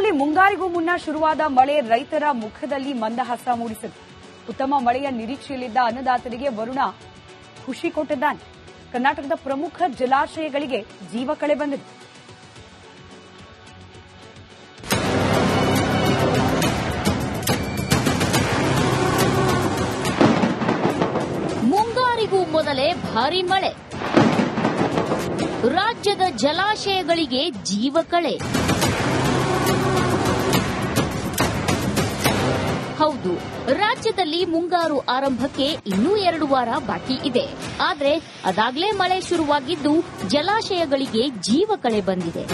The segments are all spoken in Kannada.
ರಾಜ್ಯದಲ್ಲಿ ಮುಂಗಾರಿಗೂ ಮುನ್ನ ಶುರುವಾದ ಮಳೆ ರೈತರ ಮುಖದಲ್ಲಿ ಮಂದಹಾಸ ಮೂಡಿಸಿದೆ. ಉತ್ತಮ ಮಳೆಯ ನಿರೀಕ್ಷೆಯಲ್ಲಿದ್ದ ಅನ್ನದಾತರಿಗೆ ವರುಣ ಖುಷಿ ಕೊಟ್ಟಿದ್ದಾನೆ. ಕರ್ನಾಟಕದ ಪ್ರಮುಖ ಜಲಾಶಯಗಳಿಗೆ ಜೀವ ಕಳೆ ಬಂದಿದೆ. ಮುಂಗಾರಿಗೂ ಮೊದಲೇ ಭಾರೀ ಮಳೆ, ರಾಜ್ಯದ ಜಲಾಶಯಗಳಿಗೆ ಜೀವ ಕಳೆ. ಹೌದು, ರಾಜ್ಯದಲ್ಲಿ ಮುಂಗಾರು ಆರಂಭಕ್ಕೆ ಇನ್ನೂ 2 ವಾರ ಬಾಕಿ ಇದೆ. ಆದರೆ ಅದಾಗಲೇ ಮಳೆ ಶುರುವಾಗಿದ್ದು ಜಲಾಶಯಗಳಿಗೆ ಜೀವ ಕಳೆ ಬಂದಿದೆ.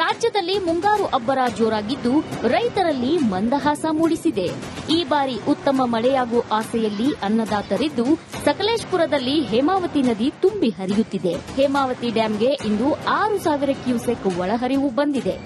ರಾಜ್ಯದಲ್ಲಿ ಮುಂಗಾರು ಅಬ್ಬರ ಜೋರಾಗಿದ್ದು ರೈತರಲ್ಲಿ ಮಂದಹಾಸ ಮೂಡಿಸಿದೆ. ಈ ಬಾರಿ ಉತ್ತಮ ಮಳೆಯಾಗುವ ಆಸೆಯಲ್ಲಿ ಅನ್ನದಾತರಿದ್ದು ಸಕಲೇಶಪುರದಲ್ಲಿ ಹೇಮಾವತಿ ನದಿ ತುಂಬಿ ಹರಿಯುತ್ತಿದೆ. ಹೇಮಾವತಿ ಡ್ಯಾಂಗೆ ಇಂದು 6,000 ಕ್ಯೂಸೆಕ್ ಒಳಹರಿವು ಬಂದಿದೆ.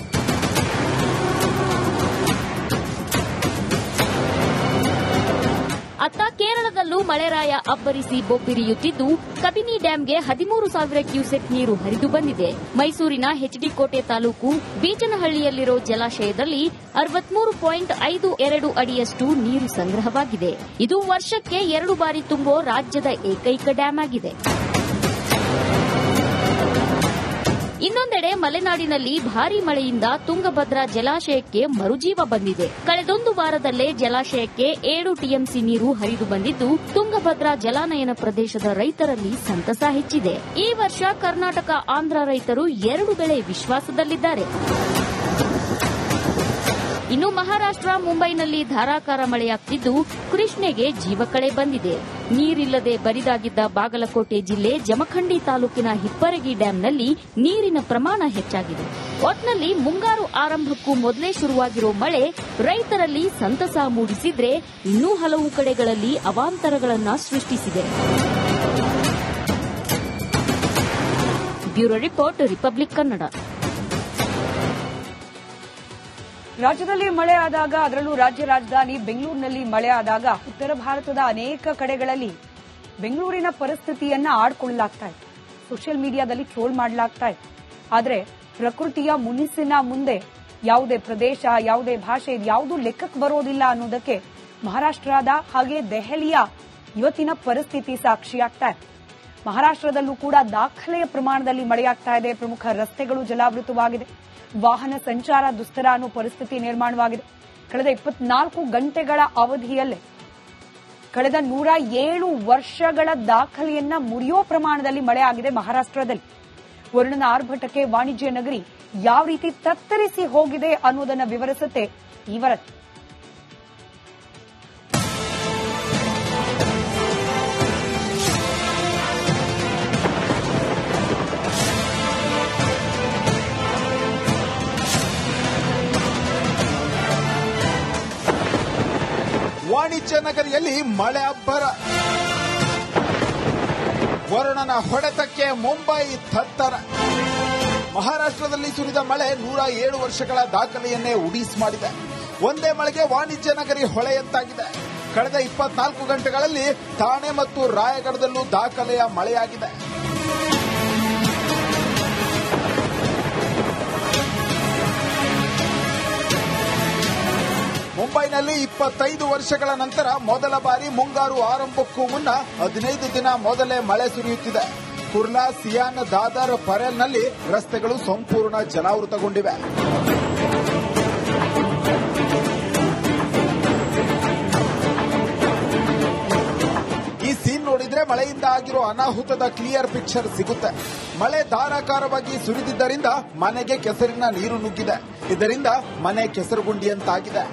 ಅತ್ತ ಕೇರಳದಲ್ಲೂ ಮಳೆರಾಯ ಅಬ್ಬರಿಸಿ ಬೊಬ್ಬಿರಿಯುತ್ತಿದ್ದು ಕಬಿನಿ ಡ್ಯಾಂಗೆ 13,000 ಕ್ಯೂಸೆಕ್ ನೀರು ಹರಿದು ಬಂದಿದೆ. ಮೈಸೂರಿನ ಎಚ್ಡಿ ಕೋಟೆ ತಾಲೂಕು ಬೀಚನಹಳ್ಳಿಯಲ್ಲಿರೋ ಜಲಾಶಯದಲ್ಲಿ 63.52 ಅಡಿಯಷ್ಟು ನೀರು ಸಂಗ್ರಹವಾಗಿದೆ. ಇದು ವರ್ಷಕ್ಕೆ 2 ಬಾರಿ ತುಂಬೋ ರಾಜ್ಯದ ಏಕೈಕ ಡ್ಯಾಂ ಆಗಿದೆ. ಇನ್ನೊಂದೆಡೆ ಮಲೆನಾಡಿನಲ್ಲಿ ಭಾರೀ ಮಳೆಯಿಂದ ತುಂಗಭದ್ರಾ ಜಲಾಶಯಕ್ಕೆ ಮರುಜೀವ ಬಂದಿದೆ. ಕಳೆದೊಂದು ವಾರದಲ್ಲೇ ಜಲಾಶಯಕ್ಕೆ 7 ಟಿಎಂಸಿ ನೀರು ಹರಿದು ಬಂದಿದ್ದು ತುಂಗಭದ್ರಾ ಜಲಾನಯನ ಪ್ರದೇಶದ ರೈತರಲ್ಲಿ ಸಂತಸ ಹೆಚ್ಚಿದೆ. ಈ ವರ್ಷ ಕರ್ನಾಟಕ ಆಂಧ್ರ ರೈತರು 2 ಬೆಳೆ ವಿಶ್ವಾಸದಲ್ಲಿದ್ದಾರೆ. ಇನ್ನು ಮಹಾರಾಷ್ಟ್ರ ಮುಂಬೈನಲ್ಲಿ ಧಾರಾಕಾರ ಮಳೆಯಾಗುತ್ತಿದ್ದು ಕೃಷ್ಣೆಗೆ ಜೀವಕಳೆ ಬಂದಿದೆ. ನೀರಿಲ್ಲದೆ ಬರಿದಾಗಿದ್ದ ಬಾಗಲಕೋಟೆ ಜಿಲ್ಲೆ ಜಮಖಂಡಿ ತಾಲೂಕಿನ ಹಿಪ್ಪರಗಿ ಡ್ಯಾಂನಲ್ಲಿ ನೀರಿನ ಪ್ರಮಾಣ ಹೆಚ್ಚಾಗಿದೆ. ಒಟ್ನಲ್ಲಿ ಮುಂಗಾರು ಆರಂಭಕ್ಕೂ ಮೊದಲೇ ಶುರುವಾಗಿರೋ ಮಳೆ ರೈತರಲ್ಲಿ ಸಂತಸ ಮೂಡಿಸಿದ್ರೆ ಇನ್ನೂ ಹಲವು ಕಡೆಗಳಲ್ಲಿ ಅವಾಂತರಗಳನ್ನು ಸೃಷ್ಟಿಸಿದೆ. Bureau report, republic Kannada. ರಾಜ್ಯದಲ್ಲಿ ಮಳೆ ಆದಾಗ, ಅದರಲ್ಲೂ ರಾಜ್ಯ ರಾಜಧಾನಿ ಬೆಂಗಳೂರಿನಲ್ಲಿ ಮಳೆ ಆದಾಗ ಉತ್ತರ ಭಾರತದ ಅನೇಕ ಕಡೆಗಳಲ್ಲಿ ಬೆಂಗಳೂರಿನ ಪರಿಸ್ಥಿತಿಯನ್ನ ಆಡ್ಕೊಳ್ಳಲಾಗ್ತಾ ಇತ್ತು. ಸೋಷಿಯಲ್ ಮೀಡಿಯಾದಲ್ಲಿ ಟ್ರೋಲ್ ಮಾಡಲಾಗ್ತಾ ಇತ್ತು. ಆದರೆ ಪ್ರಕೃತಿಯ ಮುನಿಸಿನ ಮುಂದೆ ಯಾವುದೇ ಪ್ರದೇಶ, ಯಾವುದೇ ಭಾಷೆ, ಯಾವುದೂ ಲೆಕ್ಕಕ್ಕೆ ಬರೋದಿಲ್ಲ ಅನ್ನೋದಕ್ಕೆ ಮಹಾರಾಷ್ಟ್ರದ ಹಾಗೆ ದೆಹಲಿಯ ಇವತ್ತಿನ ಪರಿಸ್ಥಿತಿ ಸಾಕ್ಷಿಯಾಗ್ತಾ ಇದೆ. ಮಹಾರಾಷ್ಟ್ರದಲ್ಲೂ ಕೂಡ ದಾಖಲೆಯ ಪ್ರಮಾಣದಲ್ಲಿ ಮಳೆಯಾಗ್ತಾ ಇದೆ. ಪ್ರಮುಖ ರಸ್ತೆಗಳು ಜಲಾವೃತವಾಗಿದೆ. ವಾಹನ ಸಂಚಾರ ದುಸ್ತರ ಅನ್ನೋ ಪರಿಸ್ಥಿತಿ ನಿರ್ಮಾಣವಾಗಿದೆ. ಕಳೆದ 24 ಗಂಟೆಗಳ ಅವಧಿಯಲ್ಲೇ ಕಳೆದ 107 ವರ್ಷಗಳ ದಾಖಲೆಯನ್ನ ಮುರಿಯೋ ಪ್ರಮಾಣದಲ್ಲಿ ಮಳೆ ಆಗಿದೆ ಮಹಾರಾಷ್ಟ್ರದಲ್ಲಿ. ವರುಣನ ಆರ್ಭಟಕ್ಕೆ ವಾಣಿಜ್ಯ ನಗರಿ ಯಾವ ರೀತಿ ತತ್ತರಿಸಿ ಹೋಗಿದೆ ಅನ್ನೋದನ್ನ ವಿವರಿಸುತ್ತೆ ಈ ವರದಿ. ವಾಣಿಜ್ಯ ನಗರಿಯಲ್ಲಿ ಮಳೆ ಅಬ್ಬರ. ವರುಣನ ಹೊಡೆತಕ್ಕೆ ಮುಂಬೈ ತತ್ತರ. ಮಹಾರಾಷ್ಟ್ರದಲ್ಲಿ ಸುರಿದ ಮಳೆ 107 ವರ್ಷಗಳ ದಾಖಲೆಯನ್ನೇ ಉಡೀಸ್ ಮಾಡಿದೆ. ಒಂದೇ ಮಳೆಗೆ ವಾಣಿಜ್ಯ ನಗರಿ ಹೊಳೆಯಂತಾಗಿದೆ. ಕಳೆದ 24 ಗಂಟೆಗಳಲ್ಲಿ ಥಾಣೆ ಮತ್ತು ರಾಯಗಢದಲ್ಲೂ ದಾಖಲೆಯ ಮಳೆಯಾಗಿದೆ. ಮುಂಬೈನಲ್ಲಿ 25 ವರ್ಷಗಳ ನಂತರ ಮೊದಲ ಬಾರಿ ಮುಂಗಾರು ಆರಂಭಕ್ಕೂ ಮುನ್ನ 15 ದಿನ ಮೊದಲೇ ಮಳೆ ಸುರಿಯುತ್ತಿದೆ. ಕುರ್ಲಾ, ಸಿಯಾನ್, ದಾದರ್, ಪರೇಲ್ನಲ್ಲಿ ರಸ್ತೆಗಳು ಸಂಪೂರ್ಣ ಜಲಾವೃತಗೊಂಡಿವೆ. ಈ ಸೀನ್ ನೋಡಿದ್ರೆ ಮಳೆಯಿಂದ ಆಗಿರೋ ಅನಾಹುತದ ಕ್ಲಿಯರ್ ಪಿಕ್ಚರ್ ಸಿಗುತ್ತೆ. ಮಳೆ ಧಾರಾಕಾರವಾಗಿ ಸುರಿದಿದ್ದರಿಂದ ಮನೆಗೆ ಕೆಸರಿನ ನೀರು ನುಗ್ಗಿದೆ. ಇದರಿಂದ ಮನೆ ಕೆಸರುಗುಂಡಿಯಂತಾಗಿದೆ.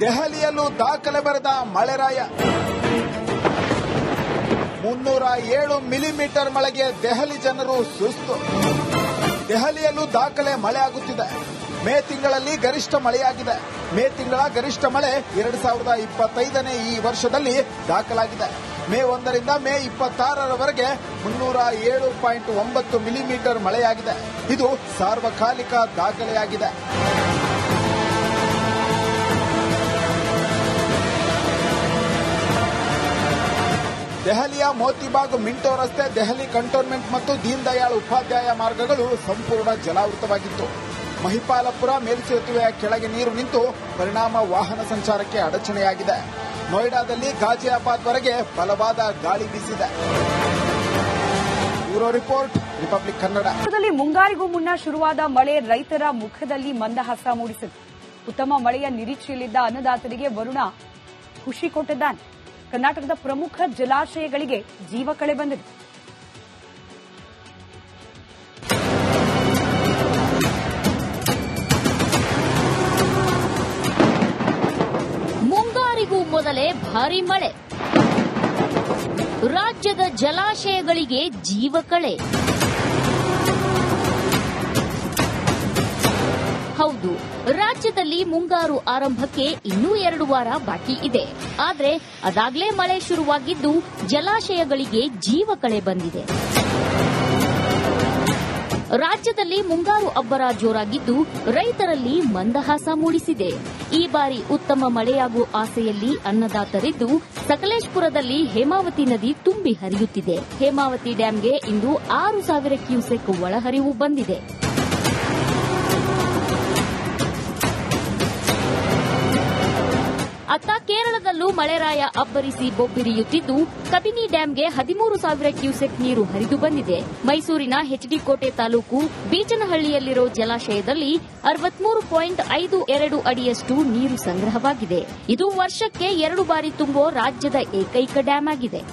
ದೆಹಲಿಯಲ್ಲೂ ದಾಖಲೆ ಬರೆದ ಮಳೆರಾಯ. 307 ಮಿಲಿಮೀಟರ್ ಮಳೆಗೆ ದೆಹಲಿ ಜನರು ಸುಸ್ತು. ದೆಹಲಿಯಲ್ಲೂ ದಾಖಲೆ ಮಳೆಯಾಗುತ್ತಿದೆ. ಮೇ ತಿಂಗಳಲ್ಲಿ ಗರಿಷ್ಠ ಮಳೆಯಾಗಿದೆ. ಮೇ ತಿಂಗಳ ಗರಿಷ್ಠ ಮಳೆ 2025ನೇ ಈ ವರ್ಷದಲ್ಲಿ ದಾಖಲಾಗಿದೆ. ಮೇ 1ರಿಂದ ಮೇ 26ರವರೆಗೆ 307.9 ಮಿಲಿಮೀಟರ್ ಮಳೆಯಾಗಿದೆ. ಇದು ಸಾರ್ವಕಾಲಿಕ ದಾಖಲೆಯಾಗಿದೆ. ದೆಹಲಿಯ ಮೋತಿಬಾಗ್ ಮಿಂಟೋ ರಸ್ತೆ, ದೆಹಲಿ ಕಂಟೋನ್ಮೆಂಟ್ ಮತ್ತು ದೀನ್ ದಯಾಳ್ ಉಪಾಧ್ಯಾಯ ಮಾರ್ಗಗಳು ಸಂಪೂರ್ಣ ಜಲಾವೃತವಾಗಿತ್ತು. ಮಹಿಪಾಲಪುರ ಮೇಲ್ಸೇತುವೆಯ ಕೆಳಗೆ ನೀರು ನಿಂತು ಪರಿಣಾಮ ವಾಹನ ಸಂಚಾರಕ್ಕೆ ಅಡಚಣೆಯಾಗಿದೆ. ನೋಯ್ಡಾದಲ್ಲಿ ಗಾಜಿಯಾಬಾದ್ವರೆಗೆ ಬಲವಾದ ಗಾಳಿ ಬೀಸಿದೆ. Bureau report, republic Kannada. ರಾಜ್ಯದಲ್ಲಿ ಮುಂಗಾರಿಗೂ ಮುನ್ನ ಶುರುವಾದ ಮಳೆ ರೈತರ ಮುಖದಲ್ಲಿ ಮಂದಹಾಸ ಮೂಡಿಸಿದೆ. ಉತ್ತಮ ಮಳೆಯ ನಿರೀಕ್ಷೆಯಲ್ಲಿದ್ದ ಅನ್ನದಾತರಿಗೆ ವರುಣ ಖುಷಿ ಕೊಟ್ಟಿದ್ದಾನೆ. ಕರ್ನಾಟಕದ ಪ್ರಮುಖ ಜಲಾಶಯಗಳಿಗೆ ಜೀವ ಕಳೆ ಬಂದಿದೆ. ಮುಂಗಾರಿಗೂ ಮೊದಲೇ ಭಾರೀ ಮಳೆ, ರಾಜ್ಯದ ಜಲಾಶಯಗಳಿಗೆ ಜೀವ ಕಳೆ. ಹೌದು, ರಾಜ್ಯದಲ್ಲಿ ಮುಂಗಾರು ಆರಂಭಕ್ಕೆ ಇನ್ನೂ 2 ವಾರ ಬಾಕಿ ಇದೆ. ಆದರೆ ಅದಾಗಲೇ ಮಳೆ ಶುರುವಾಗಿದ್ದು ಜಲಾಶಯಗಳಿಗೆ ಜೀವ ಕಳೆ ಬಂದಿದೆ. ರಾಜ್ಯದಲ್ಲಿ ಮುಂಗಾರು ಅಬ್ಬರ ಜೋರಾಗಿದ್ದು ರೈತರಲ್ಲಿ ಮಂದಹಾಸ ಮೂಡಿಸಿದೆ. ಈ ಬಾರಿ ಉತ್ತಮ ಮಳೆಯಾಗುವ ಆಸೆಯಲ್ಲಿ ಅನ್ನದಾತರಿದ್ದು ಸಕಲೇಶಪುರದಲ್ಲಿ ಹೇಮಾವತಿ ನದಿ ತುಂಬಿ ಹರಿಯುತ್ತಿದೆ. ಹೇಮಾವತಿ ಡ್ಯಾಂಗೆ ಇಂದು 6,000 ಕ್ಯೂಸೆಕ್ ಒಳಹರಿವು ಬಂದಿದೆ. ಅತ್ತ ಕೇರಳದಲ್ಲೂ ಮಳೆರಾಯ ಅಬ್ಬರಿಸಿ ಬೊಬ್ಬಿರಿಯುತ್ತಿದ್ದು ಕಬಿನಿ ಡ್ಯಾಂಗೆ 13,000 ಕ್ಯೂಸೆಕ್ ನೀರು ಹರಿದು ಬಂದಿದೆ. ಮೈಸೂರಿನ ಎಚ್ಡಿಕೋಟೆ ತಾಲೂಕು ಬೀಚನಹಳ್ಳಿಯಲ್ಲಿರೋ ಜಲಾಶಯದಲ್ಲಿ 63.52 ಅಡಿಯಷ್ಟು ನೀರು ಸಂಗ್ರಹವಾಗಿದೆ. ಇದು ವರ್ಷಕ್ಕೆ 2 ಬಾರಿ ತುಂಬೋ ರಾಜ್ಯದ ಏಕೈಕ ಡ್ಯಾಂ ಆಗಿದೆ.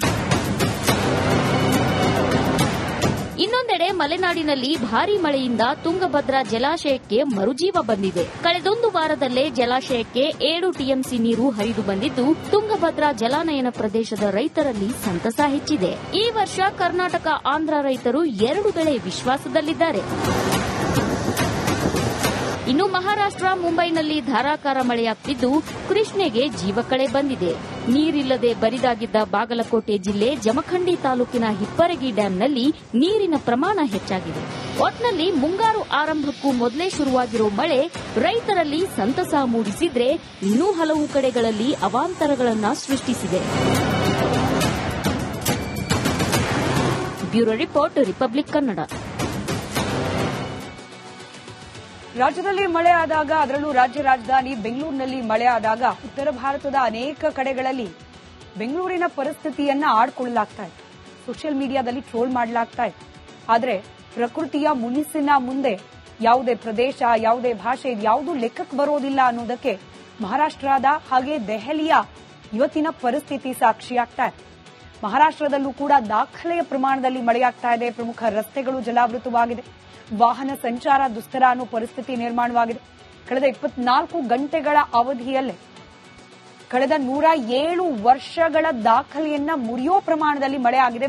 ಇನ್ನೊಂದೆಡೆ ಮಲೆನಾಡಿನಲ್ಲಿ ಭಾರೀ ಮಳೆಯಿಂದ ತುಂಗಭದ್ರಾ ಜಲಾಶಯಕ್ಕೆ ಮರುಜೀವ ಬಂದಿದೆ. ಕಳೆದೊಂದು ವಾರದಲ್ಲೇ ಜಲಾಶಯಕ್ಕೆ 7 ಟಿಎಂಸಿ ನೀರು ಹರಿದು ಬಂದಿದ್ದು ತುಂಗಭದ್ರಾ ಜಲಾನಯನ ಪ್ರದೇಶದ ರೈತರಲ್ಲಿ ಸಂತಸ ಹೆಚ್ಚಿದೆ. ಈ ವರ್ಷ ಕರ್ನಾಟಕ ಆಂಧ್ರ ರೈತರು 2 ಬೆಳೆ ವಿಶ್ವಾಸದಲ್ಲಿದ್ದಾರೆ. ಇನ್ನು ಮಹಾರಾಷ್ಟ್ರ ಮುಂಬೈನಲ್ಲಿ ಧಾರಾಕಾರ ಮಳೆಯಾಗುತ್ತಿದ್ದು ಕೃಷ್ಣೆಗೆ ಜೀವ ಕಳೆ ಬಂದಿದೆ. ನೀರಿಲ್ಲದೆ ಬರಿದಾಗಿದ್ದ ಬಾಗಲಕೋಟೆ ಜಿಲ್ಲೆ ಜಮಖಂಡಿ ತಾಲೂಕಿನ ಹಿಪ್ಪರಗಿ ಡ್ಯಾಂನಲ್ಲಿ ನೀರಿನ ಪ್ರಮಾಣ ಹೆಚ್ಚಾಗಿದೆ. ಒಟ್ನಲ್ಲಿ ಮುಂಗಾರು ಆರಂಭಕ್ಕೂ ಮೊದಲೇ ಶುರುವಾಗಿರೋ ಮಳೆ ರೈತರಲ್ಲಿ ಸಂತಸ ಮೂಡಿಸಿದ್ರೆ ಇನ್ನೂ ಹಲವು ಕಡೆಗಳಲ್ಲಿ ಅವಾಂತರಗಳನ್ನು ಸೃಷ್ಟಿಸಿದೆ. Bureau report, republic Kannada. ರಾಜ್ಯದಲ್ಲಿ ಮಳೆ ಆದಾಗ, ಅದರಲ್ಲೂ ರಾಜ್ಯ ರಾಜಧಾನಿ ಬೆಂಗಳೂರಿನಲ್ಲಿ ಮಳೆ ಆದಾಗ ಉತ್ತರ ಭಾರತದ ಅನೇಕ ಕಡೆಗಳಲ್ಲಿ ಬೆಂಗಳೂರಿನ ಪರಿಸ್ಥಿತಿಯನ್ನ ಆಡ್ಕೊಳ್ಳಲಾಗ್ತಾ ಇತ್ತು. ಸೋಷಿಯಲ್ ಮೀಡಿಯಾದಲ್ಲಿ ಟ್ರೋಲ್ ಮಾಡಲಾಗ್ತಾ ಇತ್ತು. ಆದರೆ ಪ್ರಕೃತಿಯ ಮುನಿಸಿನ ಮುಂದೆ ಯಾವುದೇ ಪ್ರದೇಶ, ಯಾವುದೇ ಭಾಷೆ ಇದ್ಯಾವುದೂ ಲೆಕ್ಕಕ್ಕೆ ಬರೋದಿಲ್ಲ ಅನ್ನೋದಕ್ಕೆ ಮಹಾರಾಷ್ಟ್ರದ ಹಾಗೆ ದೆಹಲಿಯ ಇವತ್ತಿನ ಪರಿಸ್ಥಿತಿ ಸಾಕ್ಷಿಯಾಗ್ತಾ ಇದೆ. ಮಹಾರಾಷ್ಟ್ರದಲ್ಲೂ ಕೂಡ ದಾಖಲೆಯ ಪ್ರಮಾಣದಲ್ಲಿ ಮಳೆಯಾಗ್ತಾ ಇದೆ. ಪ್ರಮುಖ ರಸ್ತೆಗಳು ಜಲಾವೃತವಾಗಿದೆ. ವಾಹನ ಸಂಚಾರ ದುಸ್ತರ ಅನ್ನೋ ಪರಿಸ್ಥಿತಿ ನಿರ್ಮಾಣವಾಗಿದೆ. ಕಳೆದ 24 ಗಂಟೆಗಳ ಅವಧಿಯಲ್ಲೇ ಕಳೆದ 107 ವರ್ಷಗಳ ದಾಖಲೆಯನ್ನ ಮುರಿಯೋ ಪ್ರಮಾಣದಲ್ಲಿ ಮಳೆ ಆಗಿದೆ.